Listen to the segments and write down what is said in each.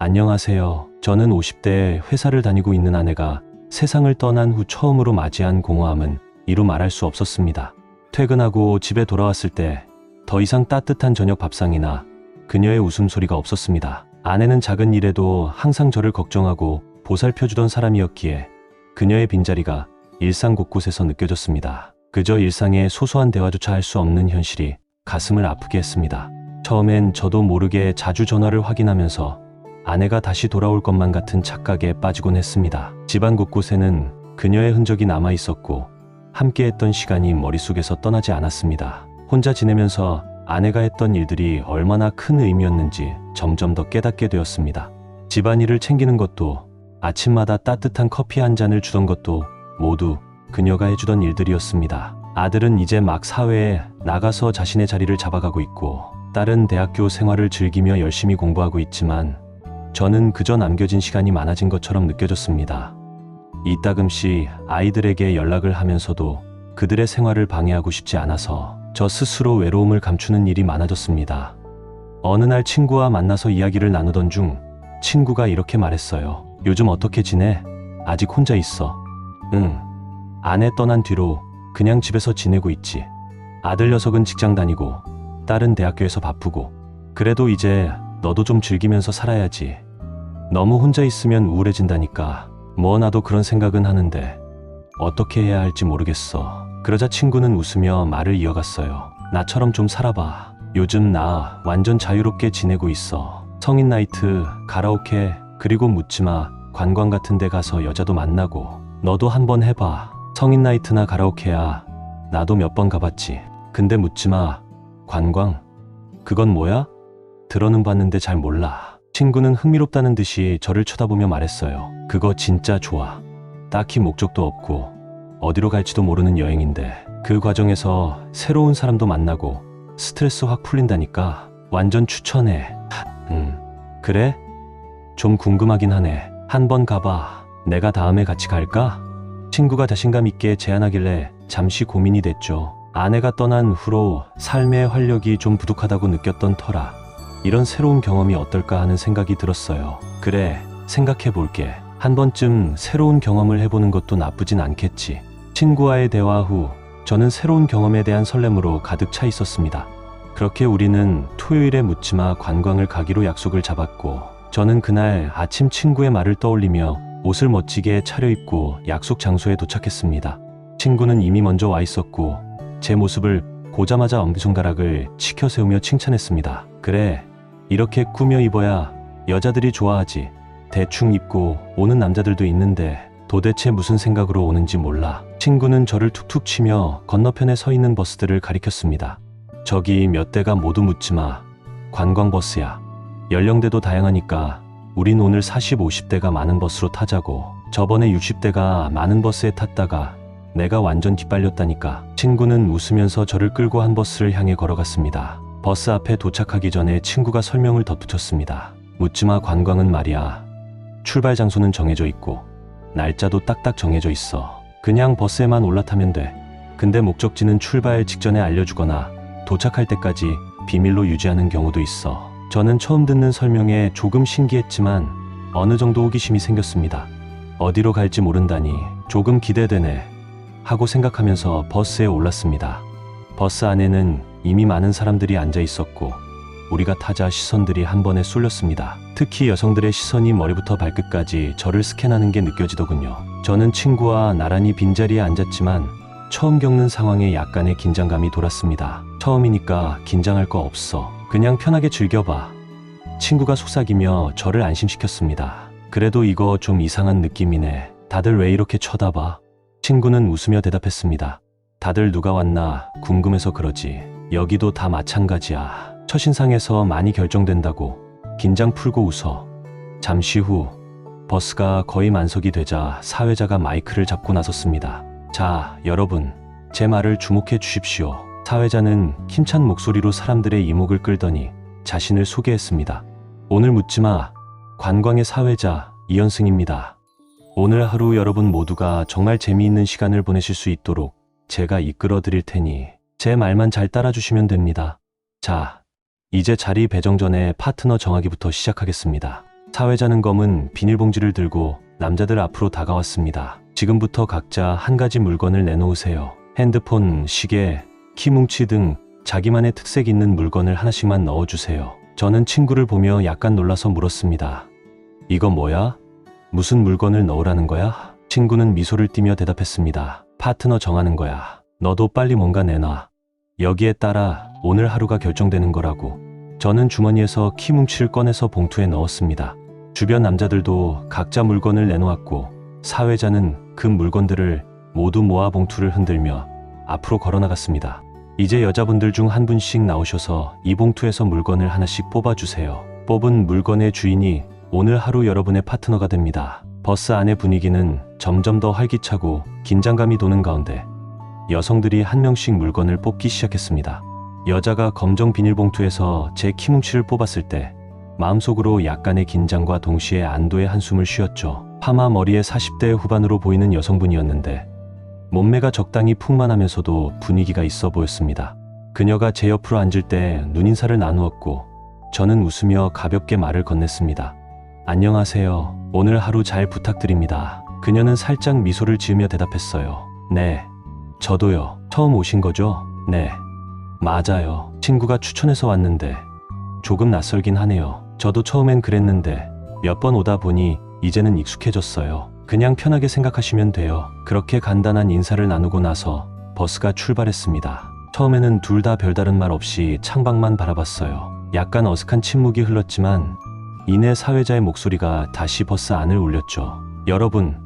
안녕하세요. 저는 50대에 회사를 다니고 있는 아내가 세상을 떠난 후 처음으로 맞이한 공허함은 이루 말할 수 없었습니다. 퇴근하고 집에 돌아왔을 때 더 이상 따뜻한 저녁 밥상이나 그녀의 웃음소리가 없었습니다. 아내는 작은 일에도 항상 저를 걱정하고 보살펴주던 사람이었기에 그녀의 빈자리가 일상 곳곳에서 느껴졌습니다. 그저 일상의 소소한 대화조차 할 수 없는 현실이 가슴을 아프게 했습니다. 처음엔 저도 모르게 자주 전화를 확인하면서 아내가 다시 돌아올 것만 같은 착각에 빠지곤 했습니다. 집안 곳곳에는 그녀의 흔적이 남아 있었고 함께했던 시간이 머릿속에서 떠나지 않았습니다. 혼자 지내면서 아내가 했던 일들이 얼마나 큰 의미였는지 점점 더 깨닫게 되었습니다. 집안일을 챙기는 것도, 아침마다 따뜻한 커피 한 잔을 주던 것도 모두 그녀가 해주던 일들이었습니다. 아들은 이제 막 사회에 나가서 자신의 자리를 잡아가고 있고, 딸은 대학교 생활을 즐기며 열심히 공부하고 있지만 저는 그저 남겨진 시간이 많아진 것처럼 느껴졌습니다. 이따금씩 아이들에게 연락을 하면서도 그들의 생활을 방해하고 싶지 않아서 저 스스로 외로움을 감추는 일이 많아졌습니다. 어느 날 친구와 만나서 이야기를 나누던 중 친구가 이렇게 말했어요. 요즘 어떻게 지내? 아직 혼자 있어? 응. 아내 떠난 뒤로 그냥 집에서 지내고 있지. 아들 녀석은 직장 다니고 딸은 대학교에서 바쁘고. 그래도 이제 너도 좀 즐기면서 살아야지. 너무 혼자 있으면 우울해진다니까. 뭐 나도 그런 생각은 하는데 어떻게 해야 할지 모르겠어. 그러자 친구는 웃으며 말을 이어갔어요. 나처럼 좀 살아봐. 요즘 나 완전 자유롭게 지내고 있어. 성인 나이트, 가라오케, 그리고 묻지마 관광 같은 데 가서 여자도 만나고. 너도 한번 해봐. 성인 나이트나 가라오케야. 나도 몇 번 가봤지. 근데 묻지마 관광? 그건 뭐야? 들어는 봤는데 잘 몰라. 친구는 흥미롭다는 듯이 저를 쳐다보며 말했어요. 그거 진짜 좋아. 딱히 목적도 없고 어디로 갈지도 모르는 여행인데 그 과정에서 새로운 사람도 만나고 스트레스 확 풀린다니까. 완전 추천해. 그래? 좀 궁금하긴 하네. 한번 가봐. 내가 다음에 같이 갈까? 친구가 자신감 있게 제안하길래 잠시 고민이 됐죠. 아내가 떠난 후로 삶의 활력이 좀 부족하다고 느꼈던 터라 이런 새로운 경험이 어떨까 하는 생각이 들었어요. 그래, 생각해 볼게. 한 번쯤 새로운 경험을 해보는 것도 나쁘진 않겠지. 친구와의 대화 후 저는 새로운 경험에 대한 설렘으로 가득 차 있었습니다. 그렇게 우리는 토요일에 묻지마 관광을 가기로 약속을 잡았고, 저는 그날 아침 친구의 말을 떠올리며 옷을 멋지게 차려입고 약속 장소에 도착했습니다. 친구는 이미 먼저 와 있었고 제 모습을 보자마자 엄지손가락을 치켜세우며 칭찬했습니다. 그래, 이렇게 꾸며 입어야 여자들이 좋아하지. 대충 입고 오는 남자들도 있는데 도대체 무슨 생각으로 오는지 몰라. 친구는 저를 툭툭 치며 건너편에 서 있는 버스들을 가리켰습니다. 저기 몇 대가 모두 묻지마 관광버스야. 연령대도 다양하니까 우린 오늘 40, 50대가 많은 버스로 타자고. 저번에 60대가 많은 버스에 탔다가 내가 완전 뒷발렸다니까. 친구는 웃으면서 저를 끌고 한 버스를 향해 걸어갔습니다. 버스 앞에 도착하기 전에 친구가 설명을 덧붙였습니다. 묻지마 관광은 말이야. 출발 장소는 정해져 있고 날짜도 딱딱 정해져 있어. 그냥 버스에만 올라타면 돼. 근데 목적지는 출발 직전에 알려주거나 도착할 때까지 비밀로 유지하는 경우도 있어. 저는 처음 듣는 설명에 조금 신기했지만 어느 정도 호기심이 생겼습니다. 어디로 갈지 모른다니 조금 기대되네 하고 생각하면서 버스에 올랐습니다. 버스 안에는 이미 많은 사람들이 앉아 있었고 우리가 타자 시선들이 한 번에 쏠렸습니다. 특히 여성들의 시선이 머리부터 발끝까지 저를 스캔하는 게 느껴지더군요. 저는 친구와 나란히 빈자리에 앉았지만 처음 겪는 상황에 약간의 긴장감이 돌았습니다. 처음이니까 긴장할 거 없어. 그냥 편하게 즐겨봐. 친구가 속삭이며 저를 안심시켰습니다. 그래도 이거 좀 이상한 느낌이네. 다들 왜 이렇게 쳐다봐? 친구는 웃으며 대답했습니다. 다들 누가 왔나 궁금해서 그러지. 여기도 다 마찬가지야. 첫인상에서 많이 결정된다고. 긴장 풀고 웃어. 잠시 후 버스가 거의 만석이 되자 사회자가 마이크를 잡고 나섰습니다. 자, 여러분, 제 말을 주목해 주십시오. 사회자는 힘찬 목소리로 사람들의 이목을 끌더니 자신을 소개했습니다. 오늘 묻지마 관광의 사회자 이현승입니다. 오늘 하루 여러분 모두가 정말 재미있는 시간을 보내실 수 있도록 제가 이끌어 드릴 테니 제 말만 잘 따라주시면 됩니다. 자, 이제 자리 배정 전에 파트너 정하기부터 시작하겠습니다. 사회자는 검은 비닐봉지를 들고 남자들 앞으로 다가왔습니다. 지금부터 각자 한 가지 물건을 내놓으세요. 핸드폰, 시계, 키뭉치 등 자기만의 특색 있는 물건을 하나씩만 넣어주세요. 저는 친구를 보며 약간 놀라서 물었습니다. 이거 뭐야? 무슨 물건을 넣으라는 거야? 친구는 미소를 띠며 대답했습니다. 파트너 정하는 거야. 너도 빨리 뭔가 내놔. 여기에 따라 오늘 하루가 결정되는 거라고. 저는 주머니에서 키뭉치를 꺼내서 봉투에 넣었습니다. 주변 남자들도 각자 물건을 내놓았고 사회자는 그 물건들을 모두 모아 봉투를 흔들며 앞으로 걸어나갔습니다. 이제 여자분들 중 한 분씩 나오셔서 이 봉투에서 물건을 하나씩 뽑아주세요. 뽑은 물건의 주인이 오늘 하루 여러분의 파트너가 됩니다. 버스 안의 분위기는 점점 더 활기차고 긴장감이 도는 가운데 여성들이 한 명씩 물건을 뽑기 시작했습니다. 여자가 검정 비닐봉투에서 제 키뭉치를 뽑았을 때 마음속으로 약간의 긴장과 동시에 안도의 한숨을 쉬었죠. 파마 머리에 40대 후반으로 보이는 여성분이었는데 몸매가 적당히 풍만하면서도 분위기가 있어 보였습니다. 그녀가 제 옆으로 앉을 때 눈인사를 나누었고 저는 웃으며 가볍게 말을 건넸습니다. 안녕하세요. 오늘 하루 잘 부탁드립니다. 그녀는 살짝 미소를 지으며 대답했어요. 네, 저도요. 처음 오신 거죠? 네, 맞아요. 친구가 추천해서 왔는데 조금 낯설긴 하네요. 저도 처음엔 그랬는데 몇 번 오다 보니 이제는 익숙해졌어요. 그냥 편하게 생각하시면 돼요. 그렇게 간단한 인사를 나누고 나서 버스가 출발했습니다. 처음에는 둘 다 별다른 말 없이 창밖만 바라봤어요. 약간 어색한 침묵이 흘렀지만 이내 사회자의 목소리가 다시 버스 안을 울렸죠. 여러분,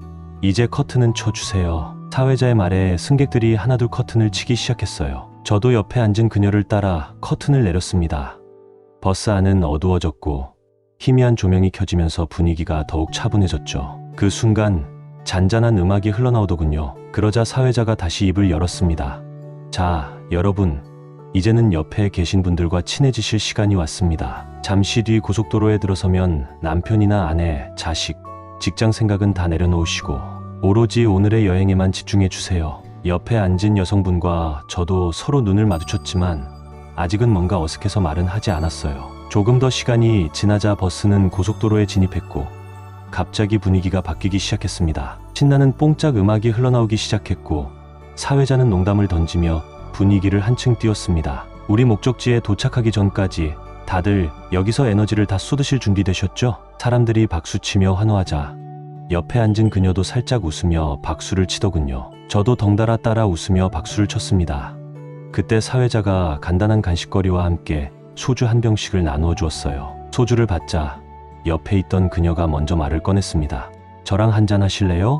이제 커튼은 쳐주세요. 사회자의 말에 승객들이 하나둘 커튼을 치기 시작했어요. 저도 옆에 앉은 그녀를 따라 커튼을 내렸습니다. 버스 안은 어두워졌고 희미한 조명이 켜지면서 분위기가 더욱 차분해졌죠. 그 순간 잔잔한 음악이 흘러나오더군요. 그러자 사회자가 다시 입을 열었습니다. 자, 여러분, 이제는 옆에 계신 분들과 친해지실 시간이 왔습니다. 잠시 뒤 고속도로에 들어서면 남편이나 아내, 자식, 직장 생각은 다 내려놓으시고 오로지 오늘의 여행에만 집중해 주세요. 옆에 앉은 여성분과 저도 서로 눈을 마주쳤지만 아직은 뭔가 어색해서 말은 하지 않았어요. 조금 더 시간이 지나자 버스는 고속도로에 진입했고 갑자기 분위기가 바뀌기 시작했습니다. 신나는 뽕짝 음악이 흘러나오기 시작했고 사회자는 농담을 던지며 분위기를 한층 띄웠습니다. 우리 목적지에 도착하기 전까지 다들 여기서 에너지를 다 쏟으실 준비되셨죠? 사람들이 박수치며 환호하자 옆에 앉은 그녀도 살짝 웃으며 박수를 치더군요. 저도 덩달아 따라 웃으며 박수를 쳤습니다. 그때 사회자가 간단한 간식거리와 함께 소주 한 병씩을 나누어 주었어요. 소주를 받자 옆에 있던 그녀가 먼저 말을 꺼냈습니다. 저랑 한잔 하실래요?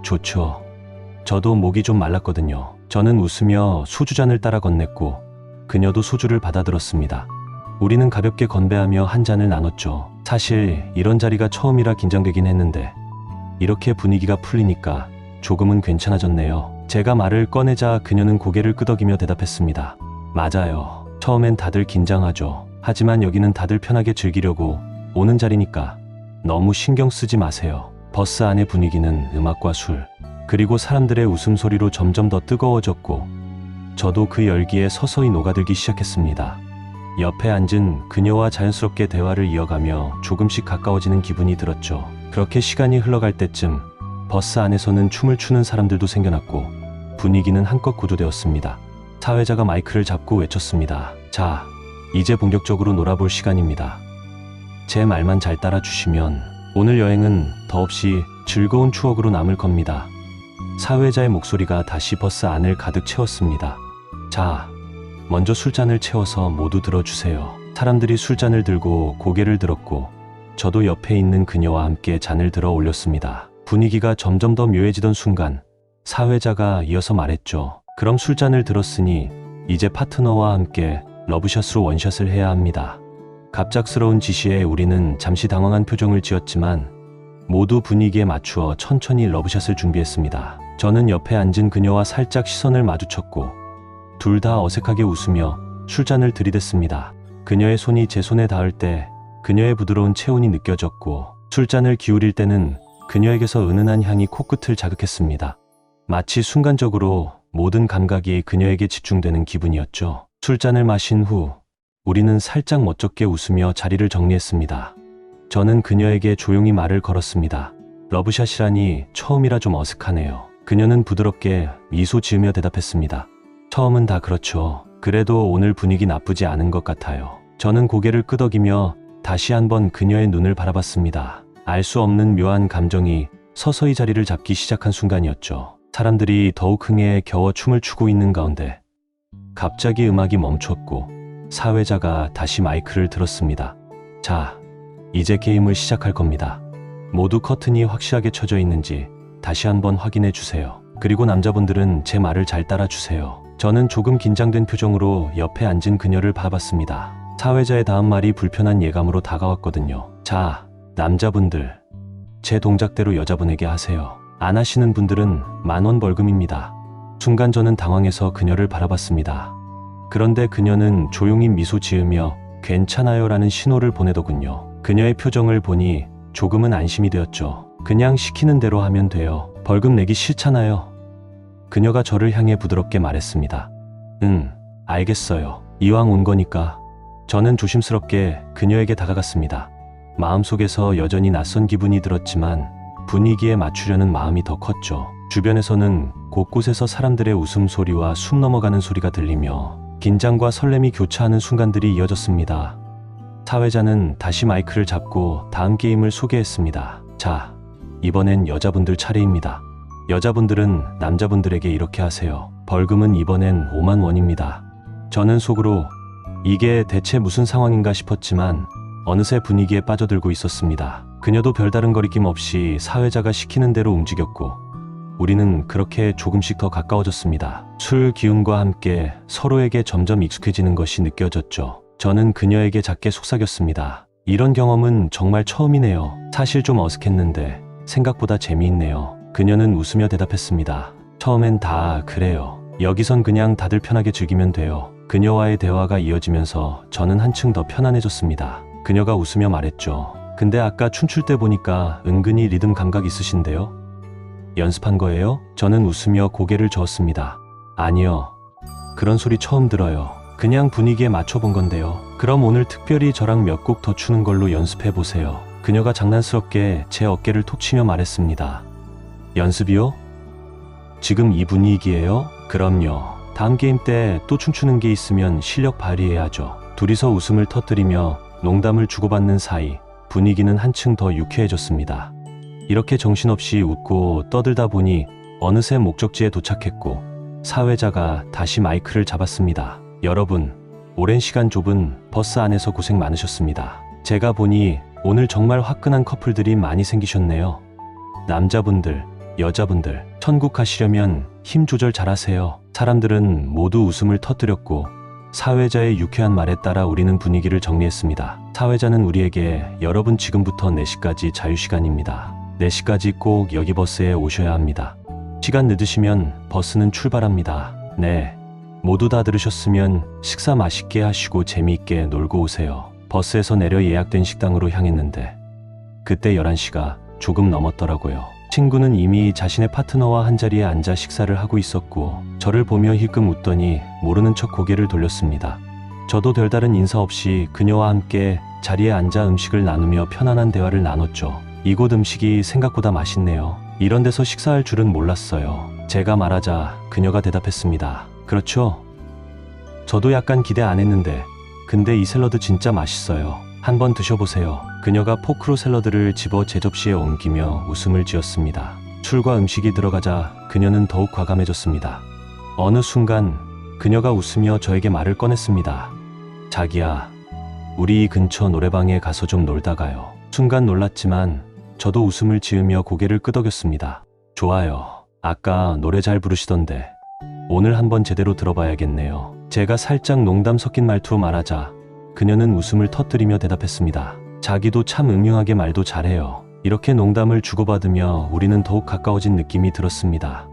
좋죠. 저도 목이 좀 말랐거든요. 저는 웃으며 소주잔을 따라 건넸고 그녀도 소주를 받아들었습니다. 우리는 가볍게 건배하며 한 잔을 나눴죠. 사실 이런 자리가 처음이라 긴장되긴 했는데 이렇게 분위기가 풀리니까 조금은 괜찮아졌네요. 제가 말을 꺼내자 그녀는 고개를 끄덕이며 대답했습니다. 맞아요. 처음엔 다들 긴장하죠. 하지만 여기는 다들 편하게 즐기려고 오는 자리니까 너무 신경 쓰지 마세요. 버스 안의 분위기는 음악과 술, 그리고 사람들의 웃음소리로 점점 더 뜨거워졌고 저도 그 열기에 서서히 녹아들기 시작했습니다. 옆에 앉은 그녀와 자연스럽게 대화를 이어가며 조금씩 가까워지는 기분이 들었죠. 그렇게 시간이 흘러갈 때쯤 버스 안에서는 춤을 추는 사람들도 생겨났고 분위기는 한껏 고조되었습니다. 사회자가 마이크를 잡고 외쳤습니다. 자, 이제 본격적으로 놀아볼 시간입니다. 제 말만 잘 따라주시면 오늘 여행은 더없이 즐거운 추억으로 남을 겁니다. 사회자의 목소리가 다시 버스 안을 가득 채웠습니다. 자, 먼저 술잔을 채워서 모두 들어주세요. 사람들이 술잔을 들고 고개를 들었고 저도 옆에 있는 그녀와 함께 잔을 들어 올렸습니다. 분위기가 점점 더 묘해지던 순간 사회자가 이어서 말했죠. 그럼 술잔을 들었으니 이제 파트너와 함께 러브샷으로 원샷을 해야 합니다. 갑작스러운 지시에 우리는 잠시 당황한 표정을 지었지만 모두 분위기에 맞추어 천천히 러브샷을 준비했습니다. 저는 옆에 앉은 그녀와 살짝 시선을 마주쳤고 둘 다 어색하게 웃으며 술잔을 들이댔습니다. 그녀의 손이 제 손에 닿을 때 그녀의 부드러운 체온이 느껴졌고 술잔을 기울일 때는 그녀에게서 은은한 향이 코끝을 자극했습니다. 마치 순간적으로 모든 감각이 그녀에게 집중되는 기분이었죠. 술잔을 마신 후 우리는 살짝 멋쩍게 웃으며 자리를 정리했습니다. 저는 그녀에게 조용히 말을 걸었습니다. 러브샷이라니 처음이라 좀 어색하네요. 그녀는 부드럽게 미소 지으며 대답했습니다. 처음은 다 그렇죠. 그래도 오늘 분위기 나쁘지 않은 것 같아요. 저는 고개를 끄덕이며 다시 한번 그녀의 눈을 바라봤습니다. 알 수 없는 묘한 감정이 서서히 자리를 잡기 시작한 순간이었죠. 사람들이 더욱 흥에 겨워 춤을 추고 있는 가운데 갑자기 음악이 멈췄고 사회자가 다시 마이크를 들었습니다. 자, 이제 게임을 시작할 겁니다. 모두 커튼이 확실하게 쳐져 있는지 다시 한번 확인해 주세요. 그리고 남자분들은 제 말을 잘 따라주세요. 저는 조금 긴장된 표정으로 옆에 앉은 그녀를 봐봤습니다. 사회자의 다음 말이 불편한 예감으로 다가왔거든요. 자, 남자분들, 제 동작대로 여자분에게 하세요. 안 하시는 분들은 10,000원 벌금입니다. 순간 저는 당황해서 그녀를 바라봤습니다. 그런데 그녀는 조용히 미소 지으며 괜찮아요 라는 신호를 보내더군요. 그녀의 표정을 보니 조금은 안심이 되었죠. 그냥 시키는 대로 하면 돼요. 벌금 내기 싫잖아요. 그녀가 저를 향해 부드럽게 말했습니다. 알겠어요. 이왕 온 거니까. 저는 조심스럽게 그녀에게 다가갔습니다. 마음속에서 여전히 낯선 기분이 들었지만 분위기에 맞추려는 마음이 더 컸죠. 주변에서는 곳곳에서 사람들의 웃음소리와 숨 넘어가는 소리가 들리며 긴장과 설렘이 교차하는 순간들이 이어졌습니다. 사회자는 다시 마이크를 잡고 다음 게임을 소개했습니다. 자, 이번엔 여자분들 차례입니다. 여자분들은 남자분들에게 이렇게 하세요. 벌금은 이번엔 50,000원입니다. 저는 속으로 이게 대체 무슨 상황인가 싶었지만 어느새 분위기에 빠져들고 있었습니다. 그녀도 별다른 거리낌 없이 사회자가 시키는 대로 움직였고 우리는 그렇게 조금씩 더 가까워졌습니다. 술 기운과 함께 서로에게 점점 익숙해지는 것이 느껴졌죠. 저는 그녀에게 작게 속삭였습니다. 이런 경험은 정말 처음이네요. 사실 좀 어색했는데 생각보다 재미있네요. 그녀는 웃으며 대답했습니다. 처음엔 다 그래요. 여기선 그냥 다들 편하게 즐기면 돼요. 그녀와의 대화가 이어지면서 저는 한층 더 편안해졌습니다. 그녀가 웃으며 말했죠. 근데 아까 춤출 때 보니까 은근히 리듬 감각 있으신데요? 연습한 거예요? 저는 웃으며 고개를 저었습니다. 아니요. 그런 소리 처음 들어요. 그냥 분위기에 맞춰본 건데요. 그럼 오늘 특별히 저랑 몇 곡 더 추는 걸로 연습해 보세요. 그녀가 장난스럽게 제 어깨를 톡 치며 말했습니다. 연습이요? 지금 이 분위기예요? 그럼요. 다음 게임 때 또 춤추는 게 있으면 실력 발휘해야죠. 둘이서 웃음을 터뜨리며 농담을 주고받는 사이 분위기는 한층 더 유쾌해졌습니다. 이렇게 정신없이 웃고 떠들다 보니 어느새 목적지에 도착했고 사회자가 다시 마이크를 잡았습니다. 여러분, 오랜 시간 좁은 버스 안에서 고생 많으셨습니다. 제가 보니 오늘 정말 화끈한 커플들이 많이 생기셨네요. 남자분들, 여자분들, 천국 가시려면 힘 조절 잘하세요. 사람들은 모두 웃음을 터뜨렸고 사회자의 유쾌한 말에 따라 우리는 분위기를 정리했습니다. 사회자는 우리에게 여러분 지금부터 4시까지 자유시간입니다. 4시까지 꼭 여기 버스에 오셔야 합니다. 시간 늦으시면 버스는 출발합니다. 네, 모두 다 들으셨으면 식사 맛있게 하시고 재미있게 놀고 오세요. 버스에서 내려 예약된 식당으로 향했는데 그때 11시가 조금 넘었더라고요. 친구는 이미 자신의 파트너와 한자리에 앉아 식사를 하고 있었고 저를 보며 힐끔 웃더니 모르는 척 고개를 돌렸습니다. 저도 별다른 인사 없이 그녀와 함께 자리에 앉아 음식을 나누며 편안한 대화를 나눴죠. 이곳 음식이 생각보다 맛있네요. 이런 데서 식사할 줄은 몰랐어요. 제가 말하자 그녀가 대답했습니다. 그렇죠? 저도 약간 기대 안 했는데 근데 이 샐러드 진짜 맛있어요. 한번 드셔보세요. 그녀가 포크로 샐러드를 집어 제 접시에 옮기며 웃음을 지었습니다. 술과 음식이 들어가자 그녀는 더욱 과감해졌습니다. 어느 순간 그녀가 웃으며 저에게 말을 꺼냈습니다. 자기야, 우리 이 근처 노래방에 가서 좀 놀다 가요. 순간 놀랐지만 저도 웃음을 지으며 고개를 끄덕였습니다. 좋아요. 아까 노래 잘 부르시던데 오늘 한번 제대로 들어봐야겠네요. 제가 살짝 농담 섞인 말투로 말하자 그녀는 웃음을 터뜨리며 대답했습니다. 자기도 참 음흉하게 말도 잘해요. 이렇게 농담을 주고받으며 우리는 더욱 가까워진 느낌이 들었습니다.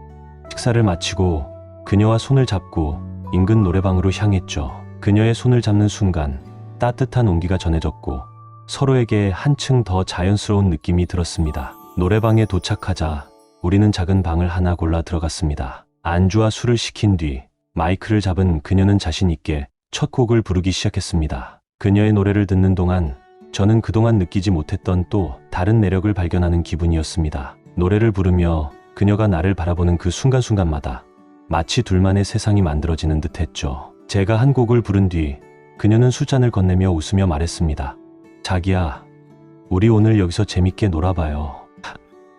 식사를 마치고 그녀와 손을 잡고 인근 노래방으로 향했죠. 그녀의 손을 잡는 순간 따뜻한 온기가 전해졌고 서로에게 한층 더 자연스러운 느낌이 들었습니다. 노래방에 도착하자 우리는 작은 방을 하나 골라 들어갔습니다. 안주와 술을 시킨 뒤 마이크를 잡은 그녀는 자신 있게 첫 곡을 부르기 시작했습니다. 그녀의 노래를 듣는 동안 저는 그동안 느끼지 못했던 또 다른 매력을 발견하는 기분이었습니다. 노래를 부르며 그녀가 나를 바라보는 그 순간순간마다 마치 둘만의 세상이 만들어지는 듯 했죠. 제가 한 곡을 부른 뒤 그녀는 술잔을 건네며 웃으며 말했습니다. 자기야, 우리 오늘 여기서 재밌게 놀아봐요.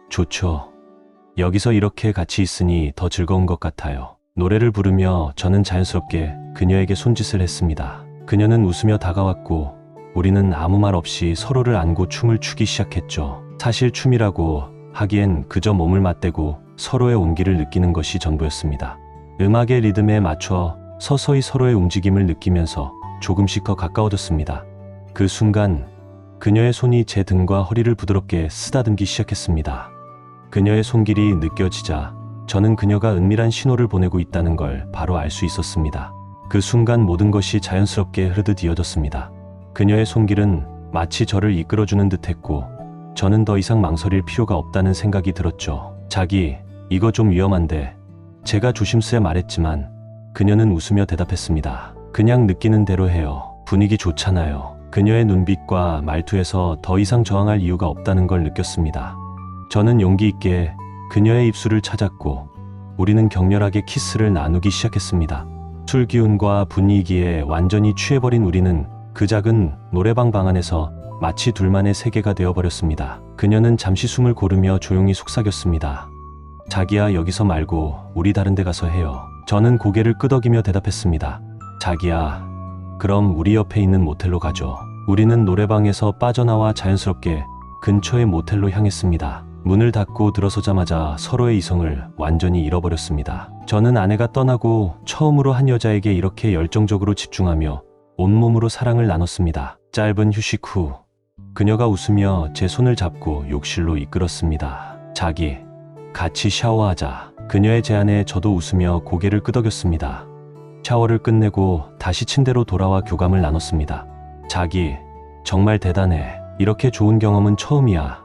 좋죠. 여기서 이렇게 같이 있으니 더 즐거운 것 같아요. 노래를 부르며 저는 자연스럽게 그녀에게 손짓을 했습니다. 그녀는 웃으며 다가왔고 우리는 아무 말 없이 서로를 안고 춤을 추기 시작했죠. 사실 춤이라고 하기엔 그저 몸을 맞대고 서로의 온기를 느끼는 것이 전부였습니다. 음악의 리듬에 맞춰 서서히 서로의 움직임을 느끼면서 조금씩 더 가까워졌습니다. 그 순간 그녀의 손이 제 등과 허리를 부드럽게 쓰다듬기 시작했습니다. 그녀의 손길이 느껴지자 저는 그녀가 은밀한 신호를 보내고 있다는 걸 바로 알 수 있었습니다. 그 순간 모든 것이 자연스럽게 흐르듯 이어졌습니다. 그녀의 손길은 마치 저를 이끌어주는 듯했고 저는 더 이상 망설일 필요가 없다는 생각이 들었죠. 자기, 이거 좀 위험한데. 제가 조심스레 말했지만 그녀는 웃으며 대답했습니다. 그냥 느끼는 대로 해요. 분위기 좋잖아요. 그녀의 눈빛과 말투에서 더 이상 저항할 이유가 없다는 걸 느꼈습니다. 저는 용기 있게 그녀의 입술을 찾았고 우리는 격렬하게 키스를 나누기 시작했습니다. 술 기운과 분위기에 완전히 취해버린 우리는 그 작은 노래방 방 안에서 마치 둘만의 세계가 되어버렸습니다. 그녀는 잠시 숨을 고르며 조용히 속삭였습니다. 자기야, 여기서 말고 우리 다른 데 가서 해요. 저는 고개를 끄덕이며 대답했습니다. 자기야, 그럼 우리 옆에 있는 모텔로 가죠. 우리는 노래방에서 빠져나와 자연스럽게 근처의 모텔로 향했습니다. 문을 닫고 들어서자마자 서로의 이성을 완전히 잃어버렸습니다. 저는 아내가 떠나고 처음으로 한 여자에게 이렇게 열정적으로 집중하며 온몸으로 사랑을 나눴습니다. 짧은 휴식 후 그녀가 웃으며 제 손을 잡고 욕실로 이끌었습니다. 자기, 같이 샤워하자. 그녀의 제안에 저도 웃으며 고개를 끄덕였습니다. 샤워를 끝내고 다시 침대로 돌아와 교감을 나눴습니다. 자기, 정말 대단해. 이렇게 좋은 경험은 처음이야.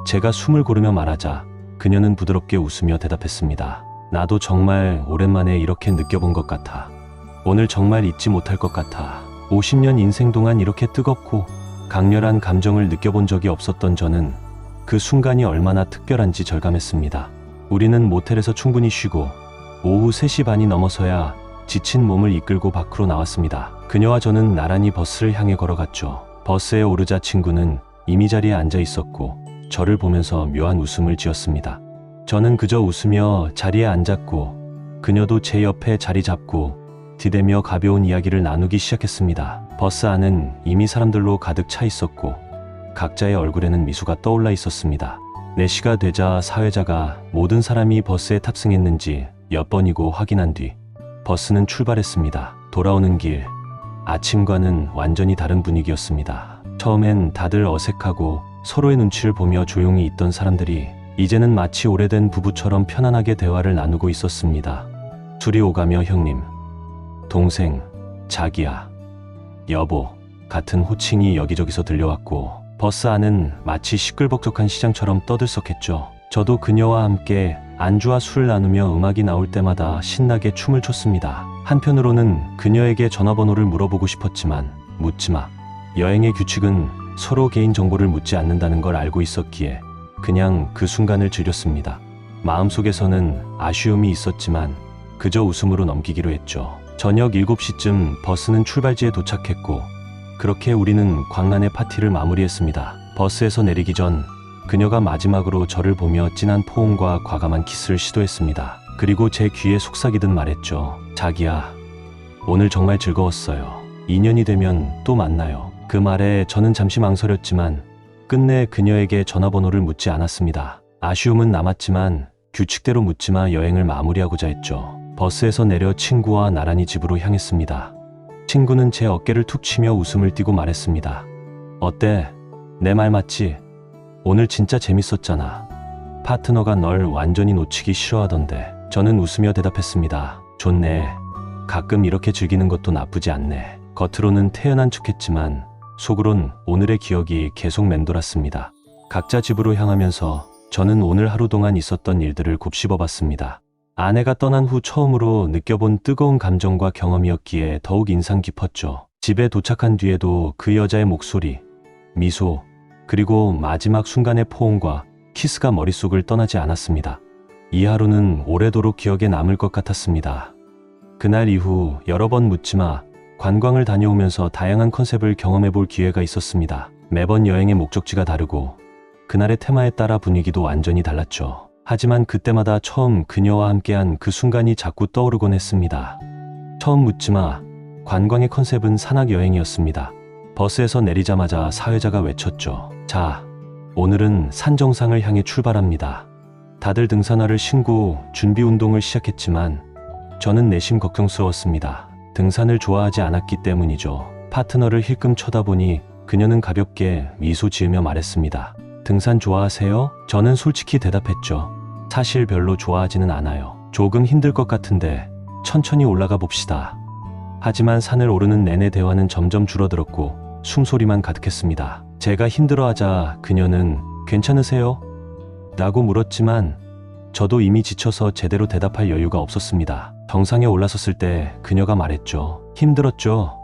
제가 숨을 고르며 말하자 그녀는 부드럽게 웃으며 대답했습니다. 나도 정말 오랜만에 이렇게 느껴본 것 같아. 오늘 정말 잊지 못할 것 같아. 50년 인생 동안 이렇게 뜨겁고 강렬한 감정을 느껴본 적이 없었던 저는 그 순간이 얼마나 특별한지 절감했습니다. 우리는 모텔에서 충분히 쉬고 오후 3시 반이 넘어서야 지친 몸을 이끌고 밖으로 나왔습니다. 그녀와 저는 나란히 버스를 향해 걸어갔죠. 버스에 오르자 친구는 이미 자리에 앉아 있었고 저를 보면서 묘한 웃음을 지었습니다. 저는 그저 웃으며 자리에 앉았고 그녀도 제 옆에 자리 잡고 디대며 가벼운 이야기를 나누기 시작했습니다. 버스 안은 이미 사람들로 가득 차 있었고 각자의 얼굴에는 미소가 떠올라 있었습니다. 4시가 되자 사회자가 모든 사람이 버스에 탑승했는지 몇 번이고 확인한 뒤 버스는 출발했습니다. 돌아오는 길, 아침과는 완전히 다른 분위기였습니다. 처음엔 다들 어색하고 서로의 눈치를 보며 조용히 있던 사람들이 이제는 마치 오래된 부부처럼 편안하게 대화를 나누고 있었습니다. 술이 오가며 형님, 동생, 자기야, 여보 같은 호칭이 여기저기서 들려왔고 버스 안은 마치 시끌벅적한 시장처럼 떠들썩했죠. 저도 그녀와 함께 안주와 술을 나누며 음악이 나올 때마다 신나게 춤을 췄습니다. 한편으로는 그녀에게 전화번호를 물어보고 싶었지만 묻지 마. 여행의 규칙은 서로 개인 정보를 묻지 않는다는 걸 알고 있었기에 그냥 그 순간을 즐겼습니다. 마음속에서는 아쉬움이 있었지만 그저 웃음으로 넘기기로 했죠. 저녁 7시쯤 버스는 출발지에 도착했고 그렇게 우리는 광란의 파티를 마무리했습니다. 버스에서 내리기 전 그녀가 마지막으로 저를 보며 진한 포옹과 과감한 키스를 시도했습니다. 그리고 제 귀에 속삭이듯 말했죠. 자기야, 오늘 정말 즐거웠어요. 2년이 되면 또 만나요. 그 말에 저는 잠시 망설였지만 끝내 그녀에게 전화번호를 묻지 않았습니다. 아쉬움은 남았지만 규칙대로 묻지마 여행을 마무리하고자 했죠. 버스에서 내려 친구와 나란히 집으로 향했습니다. 친구는 제 어깨를 툭 치며 웃음을 띠고 말했습니다. 어때? 내 말 맞지? 오늘 진짜 재밌었잖아. 파트너가 널 완전히 놓치기 싫어하던데. 저는 웃으며 대답했습니다. 좋네. 가끔 이렇게 즐기는 것도 나쁘지 않네. 겉으로는 태연한 척했지만 속으론 오늘의 기억이 계속 맴돌았습니다. 각자 집으로 향하면서 저는 오늘 하루 동안 있었던 일들을 곱씹어봤습니다. 아내가 떠난 후 처음으로 느껴본 뜨거운 감정과 경험이었기에 더욱 인상 깊었죠. 집에 도착한 뒤에도 그 여자의 목소리, 미소, 그리고 마지막 순간의 포옹과 키스가 머릿속을 떠나지 않았습니다. 이 하루는 오래도록 기억에 남을 것 같았습니다. 그날 이후 여러 번 묻지마 관광을 다녀오면서 다양한 컨셉을 경험해 볼 기회가 있었습니다. 매번 여행의 목적지가 다르고 그날의 테마에 따라 분위기도 완전히 달랐죠. 하지만 그때마다 처음 그녀와 함께한 그 순간이 자꾸 떠오르곤 했습니다. 처음 묻지마 관광의 컨셉은 산악 여행이었습니다. 버스에서 내리자마자 사회자가 외쳤죠. 자, 오늘은 산 정상을 향해 출발합니다. 다들 등산화를 신고 준비 운동을 시작했지만 저는 내심 걱정스러웠습니다. 등산을 좋아하지 않았기 때문이죠. 파트너를 힐끔 쳐다보니 그녀는 가볍게 미소 지으며 말했습니다. 등산 좋아하세요? 저는 솔직히 대답했죠. 사실 별로 좋아하지는 않아요. 조금 힘들 것 같은데 천천히 올라가 봅시다. 하지만 산을 오르는 내내 대화는 점점 줄어들었고 숨소리만 가득했습니다. 제가 힘들어하자 그녀는 괜찮으세요? 라고 물었지만 저도 이미 지쳐서 제대로 대답할 여유가 없었습니다. 정상에 올라섰을 때 그녀가 말했죠. 힘들었죠?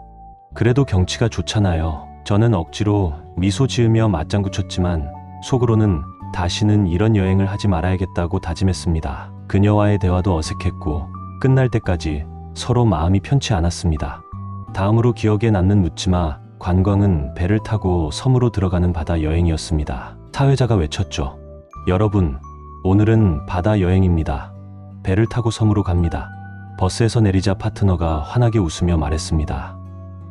그래도 경치가 좋잖아요. 저는 억지로 미소 지으며 맞장구 쳤지만 속으로는 다시는 이런 여행을 하지 말아야겠다고 다짐했습니다. 그녀와의 대화도 어색했고 끝날 때까지 서로 마음이 편치 않았습니다. 다음으로 기억에 남는 묻지마 관광은 배를 타고 섬으로 들어가는 바다 여행이었습니다. 사회자가 외쳤죠. 여러분, 오늘은 바다 여행입니다. 배를 타고 섬으로 갑니다. 버스에서 내리자 파트너가 환하게 웃으며 말했습니다.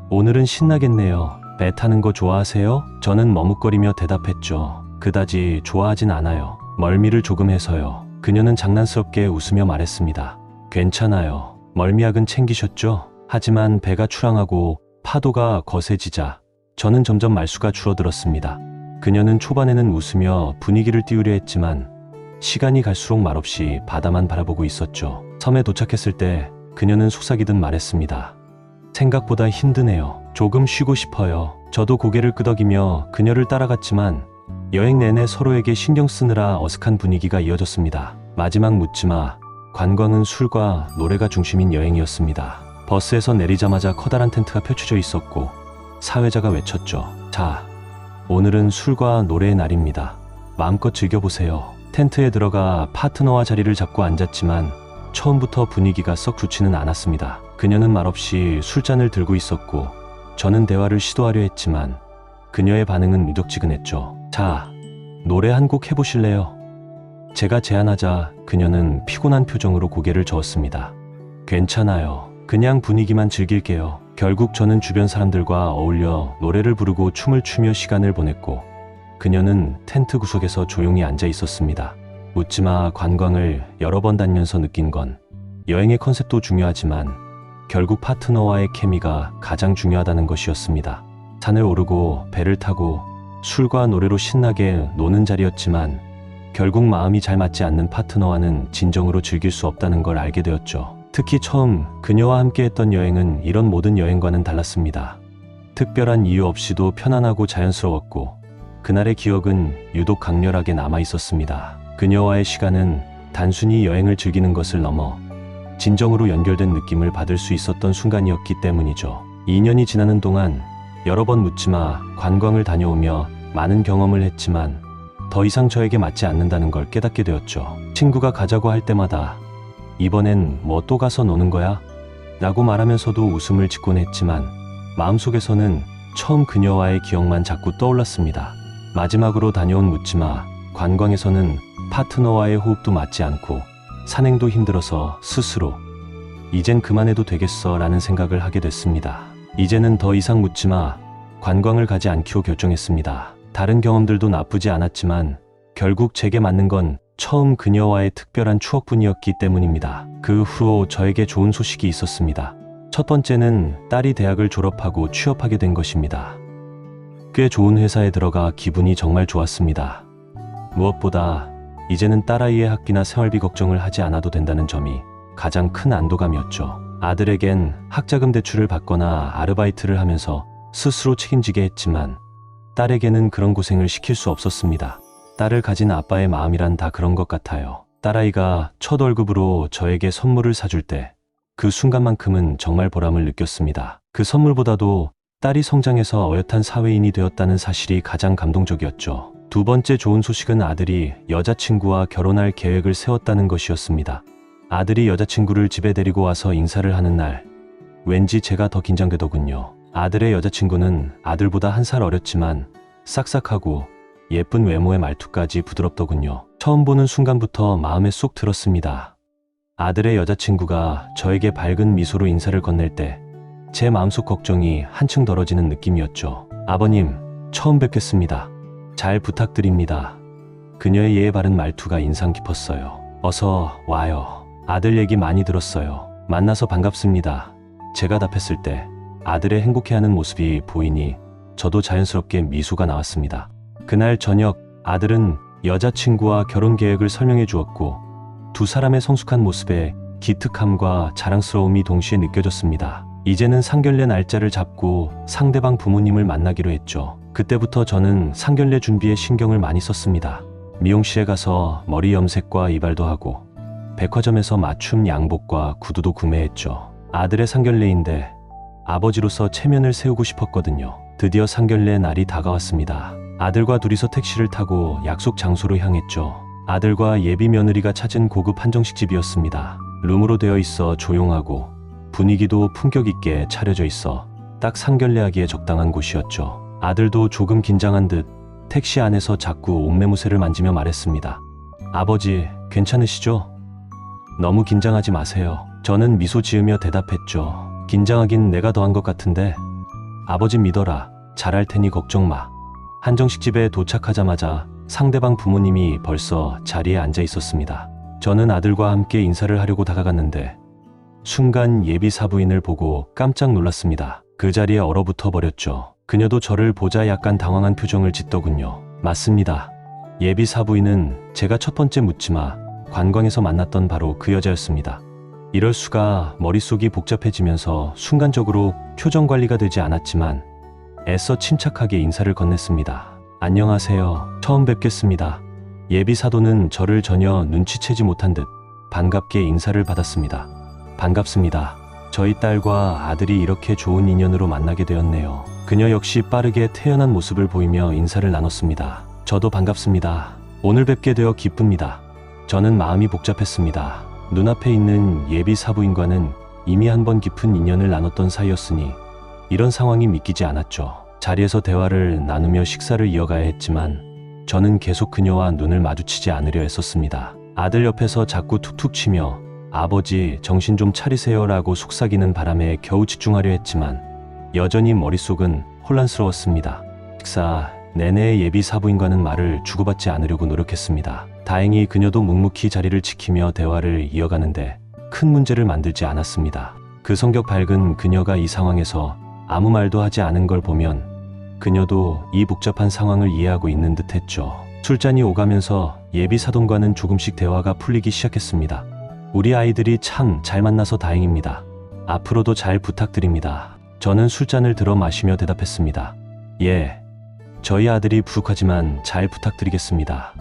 오늘은 신나겠네요. 배 타는 거 좋아하세요? 저는 머뭇거리며 대답했죠. 그다지 좋아하진 않아요. 멀미를 조금 해서요. 그녀는 장난스럽게 웃으며 말했습니다. 괜찮아요. 멀미약은 챙기셨죠? 하지만 배가 출항하고 파도가 거세지자 저는 점점 말수가 줄어들었습니다. 그녀는 초반에는 웃으며 분위기를 띄우려 했지만 시간이 갈수록 말없이 바다만 바라보고 있었죠. 섬에 도착했을 때 그녀는 속삭이듯 말했습니다. 생각보다 힘드네요. 조금 쉬고 싶어요. 저도 고개를 끄덕이며 그녀를 따라갔지만 여행 내내 서로에게 신경 쓰느라 어색한 분위기가 이어졌습니다. 마지막 묻지마 관광은 술과 노래가 중심인 여행이었습니다. 버스에서 내리자마자 커다란 텐트가 펼쳐져 있었고 사회자가 외쳤죠. 자, 오늘은 술과 노래의 날입니다. 마음껏 즐겨보세요. 텐트에 들어가 파트너와 자리를 잡고 앉았지만 처음부터 분위기가 썩 좋지는 않았습니다. 그녀는 말없이 술잔을 들고 있었고 저는 대화를 시도하려 했지만 그녀의 반응은 무적지근했죠. 자, 노래 한 곡 해보실래요? 제가 제안하자 그녀는 피곤한 표정으로 고개를 저었습니다. 괜찮아요. 그냥 분위기만 즐길게요. 결국 저는 주변 사람들과 어울려 노래를 부르고 춤을 추며 시간을 보냈고 그녀는 텐트 구석에서 조용히 앉아 있었습니다. 묻지마 관광을 여러 번 다니면서 느낀 건 여행의 컨셉도 중요하지만 결국 파트너와의 케미가 가장 중요하다는 것이었습니다. 산을 오르고 배를 타고 술과 노래로 신나게 노는 자리였지만 결국 마음이 잘 맞지 않는 파트너와는 진정으로 즐길 수 없다는 걸 알게 되었죠. 특히 처음 그녀와 함께 했던 여행은 이런 모든 여행과는 달랐습니다. 특별한 이유 없이도 편안하고 자연스러웠고 그날의 기억은 유독 강렬하게 남아 있었습니다. 그녀와의 시간은 단순히 여행을 즐기는 것을 넘어 진정으로 연결된 느낌을 받을 수 있었던 순간이었기 때문이죠. 2년이 지나는 동안 여러 번 묻지마 관광을 다녀오며 많은 경험을 했지만 더 이상 저에게 맞지 않는다는 걸 깨닫게 되었죠. 친구가 가자고 할 때마다 이번엔 뭐 또 가서 노는 거야? 라고 말하면서도 웃음을 짓곤 했지만 마음속에서는 처음 그녀와의 기억만 자꾸 떠올랐습니다. 마지막으로 다녀온 묻지마 관광에서는 파트너와의 호흡도 맞지 않고 산행도 힘들어서 스스로 이젠 그만해도 되겠어 라는 생각을 하게 됐습니다. 이제는 더 이상 묻지마 관광을 가지 않기로 결정했습니다. 다른 경험들도 나쁘지 않았지만 결국 제게 맞는 건 처음 그녀와의 특별한 추억뿐이었기 때문입니다. 그 후로 저에게 좋은 소식이 있었습니다. 첫 번째는 딸이 대학을 졸업하고 취업하게 된 것입니다. 꽤 좋은 회사에 들어가 기분이 정말 좋았습니다. 무엇보다 이제는 딸아이의 학비나 생활비 걱정을 하지 않아도 된다는 점이 가장 큰 안도감이었죠. 아들에겐 학자금 대출을 받거나 아르바이트를 하면서 스스로 책임지게 했지만 딸에게는 그런 고생을 시킬 수 없었습니다. 딸을 가진 아빠의 마음이란 다 그런 것 같아요. 딸아이가 첫 월급으로 저에게 선물을 사줄 때 그 순간만큼은 정말 보람을 느꼈습니다. 그 선물보다도 딸이 성장해서 어엿한 사회인이 되었다는 사실이 가장 감동적이었죠. 두 번째 좋은 소식은 아들이 여자친구와 결혼할 계획을 세웠다는 것이었습니다. 아들이 여자친구를 집에 데리고 와서 인사를 하는 날, 왠지 제가 더 긴장되더군요. 아들의 여자친구는 아들보다 1살 어렸지만 싹싹하고 예쁜 외모의 말투까지 부드럽더군요. 처음 보는 순간부터 마음에 쏙 들었습니다. 아들의 여자친구가 저에게 밝은 미소로 인사를 건넬 때 제 마음속 걱정이 한층 덜어지는 느낌이었죠. 아버님, 처음 뵙겠습니다. 잘 부탁드립니다. 그녀의 예의 바른 말투가 인상 깊었어요. 어서 와요. 아들 얘기 많이 들었어요. 만나서 반갑습니다. 제가 답했을 때 아들의 행복해하는 모습이 보이니 저도 자연스럽게 미소가 나왔습니다. 그날 저녁 아들은 여자친구와 결혼 계획을 설명해 주었고 두 사람의 성숙한 모습에 기특함과 자랑스러움이 동시에 느껴졌습니다. 이제는 상견례 날짜를 잡고 상대방 부모님을 만나기로 했죠. 그때부터 저는 상견례 준비에 신경을 많이 썼습니다. 미용실에 가서 머리 염색과 이발도 하고 백화점에서 맞춤 양복과 구두도 구매했죠. 아들의 상견례인데 아버지로서 체면을 세우고 싶었거든요. 드디어 상견례 날이 다가왔습니다. 아들과 둘이서 택시를 타고 약속 장소로 향했죠. 아들과 예비 며느리가 찾은 고급 한정식 집이었습니다. 룸으로 되어 있어 조용하고 분위기도 품격 있게 차려져 있어 딱 상견례하기에 적당한 곳이었죠. 아들도 조금 긴장한 듯 택시 안에서 자꾸 옷매무새를 만지며 말했습니다. 아버지, 괜찮으시죠? 너무 긴장하지 마세요. 저는 미소 지으며 대답했죠. 긴장하긴 내가 더한 것 같은데 아버지 믿어라. 잘할 테니 걱정 마. 한정식집에 도착하자마자 상대방 부모님이 벌써 자리에 앉아 있었습니다. 저는 아들과 함께 인사를 하려고 다가갔는데 순간 예비 사부인을 보고 깜짝 놀랐습니다. 그 자리에 얼어붙어 버렸죠. 그녀도 저를 보자 약간 당황한 표정을 짓더군요. 맞습니다. 예비 사부인은 제가 첫 번째 묻지마 관광에서 만났던 바로 그 여자였습니다. 이럴 수가. 머릿속이 복잡해지면서 순간적으로 표정 관리가 되지 않았지만 애써 침착하게 인사를 건넸습니다. 안녕하세요. 처음 뵙겠습니다. 예비 사도는 저를 전혀 눈치채지 못한 듯 반갑게 인사를 받았습니다. 반갑습니다. 저희 딸과 아들이 이렇게 좋은 인연으로 만나게 되었네요. 그녀 역시 빠르게 태연한 모습을 보이며 인사를 나눴습니다. 저도 반갑습니다. 오늘 뵙게 되어 기쁩니다. 저는 마음이 복잡했습니다. 눈앞에 있는 예비 사부인과는 이미 한번 깊은 인연을 나눴던 사이였으니 이런 상황이 믿기지 않았죠. 자리에서 대화를 나누며 식사를 이어가야 했지만 저는 계속 그녀와 눈을 마주치지 않으려 했었습니다. 아들 옆에서 자꾸 툭툭 치며 아버지, 정신 좀 차리세요라고 속삭이는 바람에 겨우 집중하려 했지만 여전히 머릿속은 혼란스러웠습니다. 식사 내내 예비 사부인과는 말을 주고받지 않으려고 노력했습니다. 다행히 그녀도 묵묵히 자리를 지키며 대화를 이어가는데 큰 문제를 만들지 않았습니다. 그 성격 밝은 그녀가 이 상황에서 아무 말도 하지 않은 걸 보면 그녀도 이 복잡한 상황을 이해하고 있는 듯 했죠. 술잔이 오가면서 예비 사돈과는 조금씩 대화가 풀리기 시작했습니다. 우리 아이들이 참 잘 만나서 다행입니다. 앞으로도 잘 부탁드립니다. 저는 술잔을 들어 마시며 대답했습니다. 예, 저희 아들이 부족하지만 잘 부탁드리겠습니다.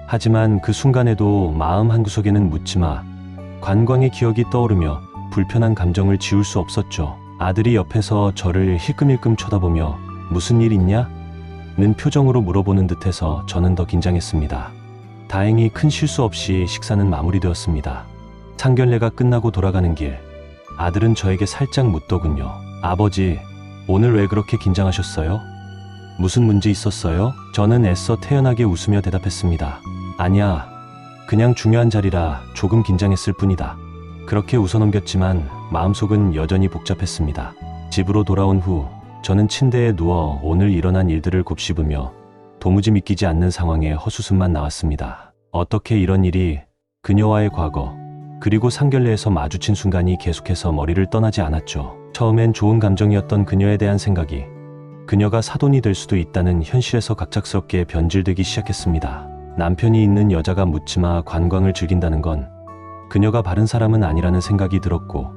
하지만 그 순간에도 마음 한구석에는 묻지마 관광의 기억이 떠오르며 불편한 감정을 지울 수 없었죠. 아들이 옆에서 저를 힐끔힐끔 쳐다보며 무슨 일 있냐? 는 표정으로 물어보는 듯해서 저는 더 긴장했습니다. 다행히 큰 실수 없이 식사는 마무리되었습니다. 상견례가 끝나고 돌아가는 길, 아들은 저에게 살짝 묻더군요. 아버지, 오늘 왜 그렇게 긴장하셨어요? 무슨 문제 있었어요? 저는 애써 태연하게 웃으며 대답했습니다. 아니야, 그냥 중요한 자리라 조금 긴장했을 뿐이다. 그렇게 웃어넘겼지만 마음속은 여전히 복잡했습니다. 집으로 돌아온 후 저는 침대에 누워 오늘 일어난 일들을 곱씹으며 도무지 믿기지 않는 상황에 헛웃음만 나왔습니다. 어떻게 이런 일이, 그녀와의 과거, 그리고 상견례에서 마주친 순간이 계속해서 머리를 떠나지 않았죠. 처음엔 좋은 감정이었던 그녀에 대한 생각이 그녀가 사돈이 될 수도 있다는 현실에서 갑작스럽게 변질되기 시작했습니다. 남편이 있는 여자가 묻지마 관광을 즐긴다는 건 그녀가 바른 사람은 아니라는 생각이 들었고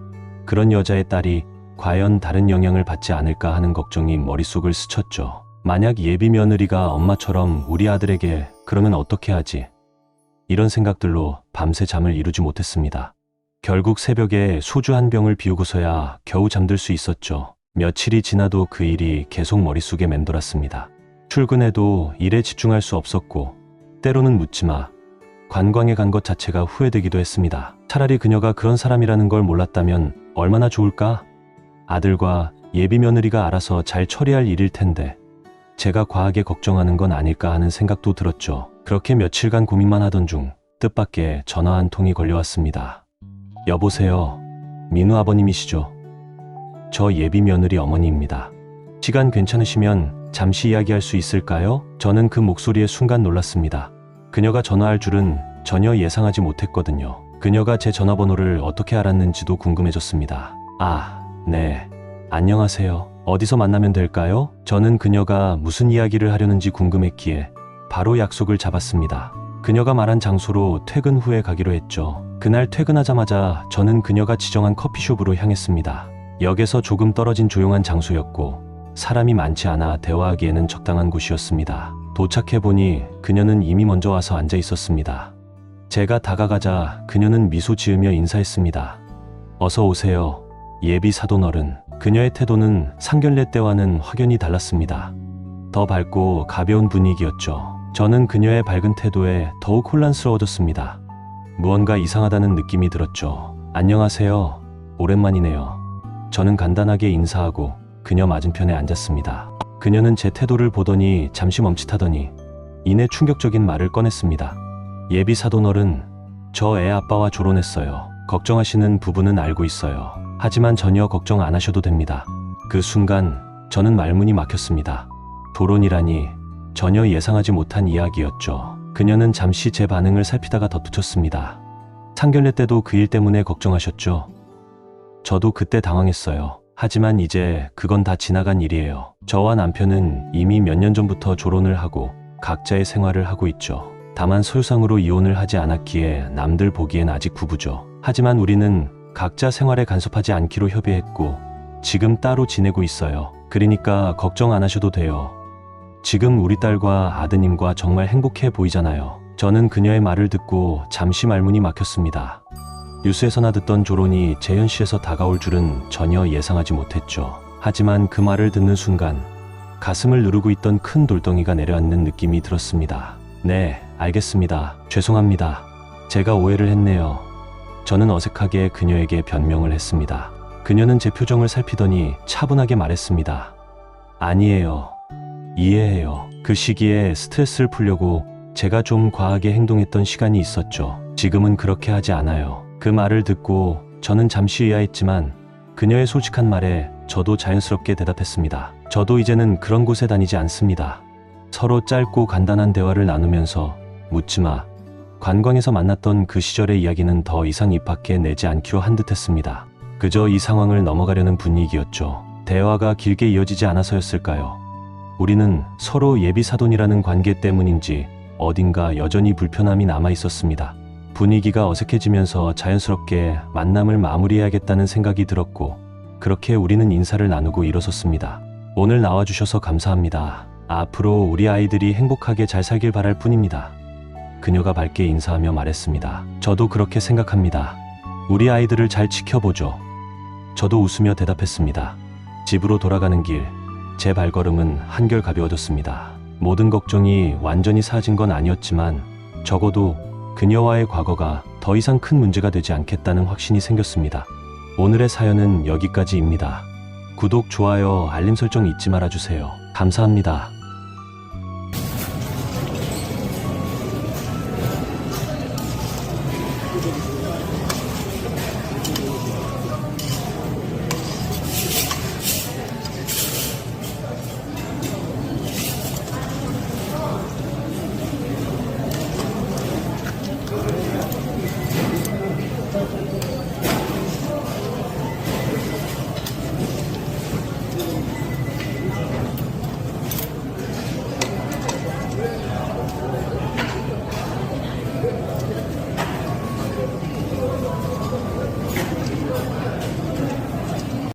그런 여자의 딸이 과연 다른 영향을 받지 않을까 하는 걱정이 머릿속을 스쳤죠. 만약 예비 며느리가 엄마처럼 우리 아들에게 그러면 어떻게 하지? 이런 생각들로 밤새 잠을 이루지 못했습니다. 결국 새벽에 소주 한 병을 비우고서야 겨우 잠들 수 있었죠. 며칠이 지나도 그 일이 계속 머릿속에 맴돌았습니다. 출근해도 일에 집중할 수 없었고 때로는 묻지마 관광에 간 것 자체가 후회되기도 했습니다. 차라리 그녀가 그런 사람이라는 걸 몰랐다면 얼마나 좋을까? 아들과 예비 며느리가 알아서 잘 처리할 일일 텐데 제가 과하게 걱정하는 건 아닐까 하는 생각도 들었죠. 그렇게 며칠간 고민만 하던 중 뜻밖의 전화 한 통이 걸려왔습니다. 여보세요. 민우 아버님이시죠? 저 예비 며느리 어머니입니다. 시간 괜찮으시면 잠시 이야기할 수 있을까요? 저는 그 목소리에 순간 놀랐습니다. 그녀가 전화할 줄은 전혀 예상하지 못했거든요. 그녀가 제 전화번호를 어떻게 알았는지도 궁금해졌습니다. 네. 안녕하세요. 어디서 만나면 될까요? 저는 그녀가 무슨 이야기를 하려는지 궁금했기에 바로 약속을 잡았습니다. 그녀가 말한 장소로 퇴근 후에 가기로 했죠. 그날 퇴근하자마자 저는 그녀가 지정한 커피숍으로 향했습니다. 역에서 조금 떨어진 조용한 장소였고 사람이 많지 않아 대화하기에는 적당한 곳이었습니다. 도착해보니 그녀는 이미 먼저 와서 앉아 있었습니다. 제가 다가가자 그녀는 미소 지으며 인사했습니다. 어서 오세요. 예비 사돈어른. 그녀의 태도는 상견례 때와는 확연히 달랐습니다. 더 밝고 가벼운 분위기였죠. 저는 그녀의 밝은 태도에 더욱 혼란스러워졌습니다. 무언가 이상하다는 느낌이 들었죠. 안녕하세요. 오랜만이네요. 저는 간단하게 인사하고 그녀 맞은편에 앉았습니다. 그녀는 제 태도를 보더니 잠시 멈칫하더니 이내 충격적인 말을 꺼냈습니다. 예비 사돈어른, 저 애 아빠와 결혼했어요. 걱정하시는 부분은 알고 있어요. 하지만 전혀 걱정 안 하셔도 됩니다. 그 순간 저는 말문이 막혔습니다. 결혼이라니 전혀 예상하지 못한 이야기였죠. 그녀는 잠시 제 반응을 살피다가 덧붙였습니다. 상견례 때도 그 일 때문에 걱정하셨죠? 저도 그때 당황했어요. 하지만 이제 그건 다 지나간 일이에요. 저와 남편은 이미 몇 년 전부터 결혼을 하고 각자의 생활을 하고 있죠. 다만 소유상으로 이혼을 하지 않았기에 남들 보기엔 아직 부부죠. 하지만 우리는 각자 생활에 간섭하지 않기로 협의했고 지금 따로 지내고 있어요. 그러니까 걱정 안 하셔도 돼요. 지금 우리 딸과 아드님과 정말 행복해 보이잖아요. 저는 그녀의 말을 듣고 잠시 말문이 막혔습니다. 뉴스에서나 듣던 결혼이 제 현실에서 다가올 줄은 전혀 예상하지 못했죠. 하지만 그 말을 듣는 순간 가슴을 누르고 있던 큰 돌덩이가 내려앉는 느낌이 들었습니다. 네, 알겠습니다. 죄송합니다. 제가 오해를 했네요. 저는 어색하게 그녀에게 변명을 했습니다. 그녀는 제 표정을 살피더니 차분하게 말했습니다. 아니에요. 이해해요. 그 시기에 스트레스를 풀려고 제가 좀 과하게 행동했던 시간이 있었죠. 지금은 그렇게 하지 않아요. 그 말을 듣고 저는 잠시 의아했지만 그녀의 솔직한 말에 저도 자연스럽게 대답했습니다. 저도 이제는 그런 곳에 다니지 않습니다. 서로 짧고 간단한 대화를 나누면서 묻지마. 관광에서 만났던 그 시절의 이야기는 더 이상 입 밖에 내지 않기로 한 듯했습니다. 그저 이 상황을 넘어가려는 분위기였죠. 대화가 길게 이어지지 않아서였을까요? 우리는 서로 예비 사돈이라는 관계 때문인지 어딘가 여전히 불편함이 남아 있었습니다. 분위기가 어색해지면서 자연스럽게 만남을 마무리해야겠다는 생각이 들었고 그렇게 우리는 인사를 나누고 일어섰습니다. 오늘 나와주셔서 감사합니다. 앞으로 우리 아이들이 행복하게 잘 살길 바랄 뿐입니다. 그녀가 밝게 인사하며 말했습니다. 저도 그렇게 생각합니다. 우리 아이들을 잘 지켜보죠. 저도 웃으며 대답했습니다. 집으로 돌아가는 길, 제 발걸음은 한결 가벼워졌습니다. 모든 걱정이 완전히 사라진 건 아니었지만 적어도 그녀와의 과거가 더 이상 큰 문제가 되지 않겠다는 확신이 생겼습니다. 오늘의 사연은 여기까지입니다. 구독, 좋아요, 알림 설정 잊지 말아주세요. 감사합니다. 이제